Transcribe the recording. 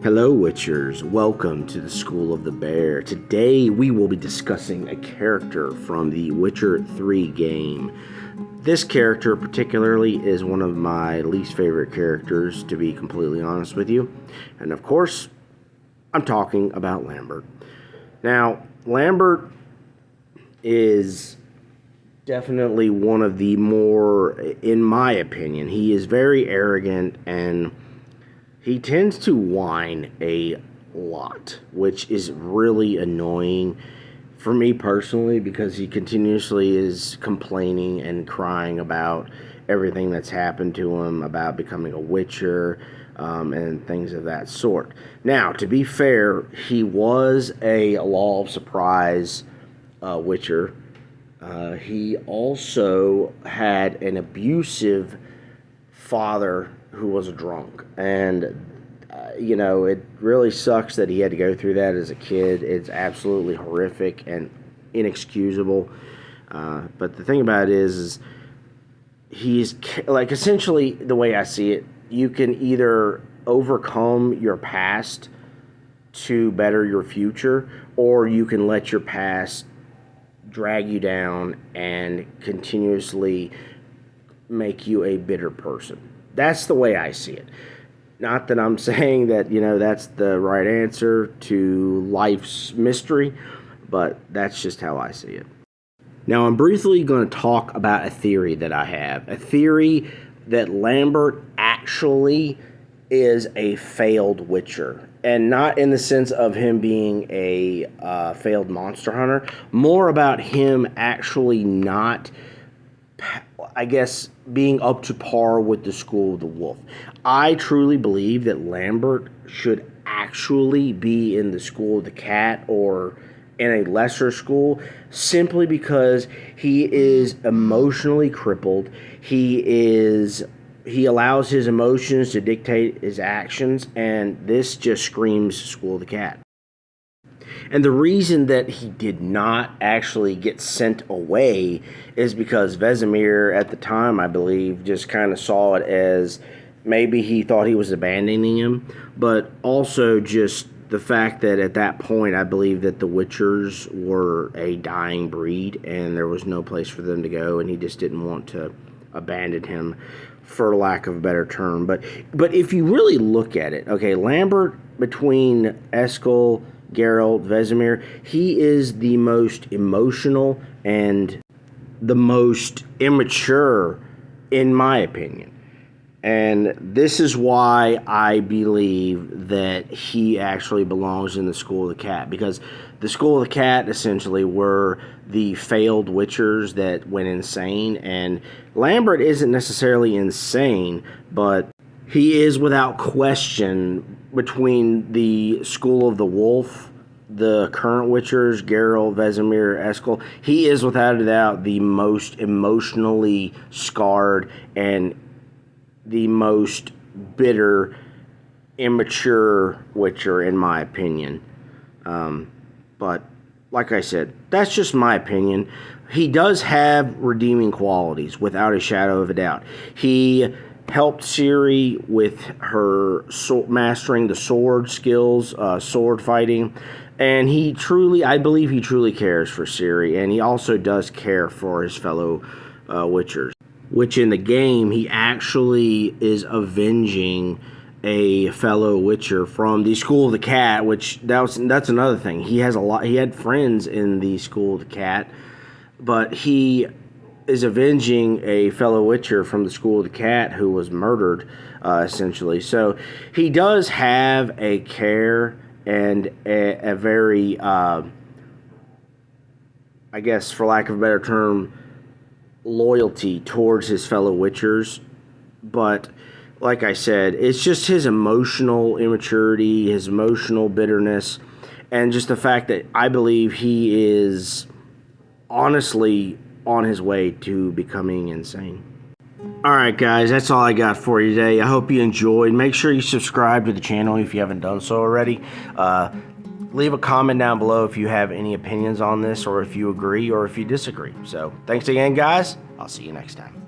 Hello Witchers, welcome to the School of the Bear. Today we will be discussing a character from the Witcher 3 game. This character particularly is one of my least favorite characters, to be completely honest with you. And of course, I'm talking about Lambert. Now, Lambert is definitely one of the more, in my opinion, he is very arrogant and he tends to whine a lot, which is really annoying for me personally because he continuously is complaining and crying about everything that's happened to him, about becoming a witcher, and things of that sort. Now, to be fair, he was a Law of Surprise witcher. He also had an abusive father who was a drunk, and it really sucks that he had to go through that as a kid. It's absolutely horrific and inexcusable, but the thing about it is he's like, essentially, the way I see it, you can either overcome your past to better your future, or you can let your past drag you down and continuously make you a bitter person. That's the way I see it. Not that I'm saying that, that's the right answer to life's mystery, but that's just how I see it. Now, I'm briefly going to talk about a theory that I have. A theory that Lambert actually is a failed witcher. And not in the sense of him being a failed monster hunter. More about him actually not, I guess, being up to par with the School of the Wolf. I truly believe that Lambert should actually be in the School of the Cat or in a lesser school, simply because he is emotionally crippled. He allows his emotions to dictate his actions, and this just screams School of the Cat. And the reason that he did not actually get sent away is because Vesemir, at the time, I believe, just kind of saw it as maybe he thought he was abandoning him, but also just the fact that at that point, I believe that the Witchers were a dying breed and there was no place for them to go, and he just didn't want to abandon him, for lack of a better term. But if you really look at it, okay, Lambert, between Eskel, Geralt, Vesemir, he is the most emotional and the most immature, in my opinion. And this is why I believe that he actually belongs in the School of the Cat, because the School of the Cat essentially were the failed witchers that went insane, and Lambert isn't necessarily insane, but he is without question, between the School of the Wolf, the current witchers, Geralt, Vesemir, Eskel, he is without a doubt the most emotionally scarred and the most bitter, immature witcher, in my opinion. But like I said, that's just my opinion. He does have redeeming qualities, without a shadow of a doubt. He helped Ciri with her mastering the sword skills, sword fighting, and I believe he truly cares for Ciri, and he also does care for his fellow witchers, which in the game, he actually is avenging a fellow witcher from the School of the Cat, which that's another thing. He had friends in the School of the Cat, but he is avenging a fellow witcher from the School of the Cat who was murdered, essentially. So he does have a care and a very, I guess, for lack of a better term, loyalty towards his fellow witchers. But like I said, it's just his emotional immaturity, his emotional bitterness, and just the fact that I believe he is honestly on his way to becoming insane. Alright guys, that's all I got for you today. I hope you enjoyed. Make sure you subscribe to the channel if you haven't done so already. Leave a comment down below if you have any opinions on this, or if you agree or if you disagree. So, thanks again, guys. I'll see you next time.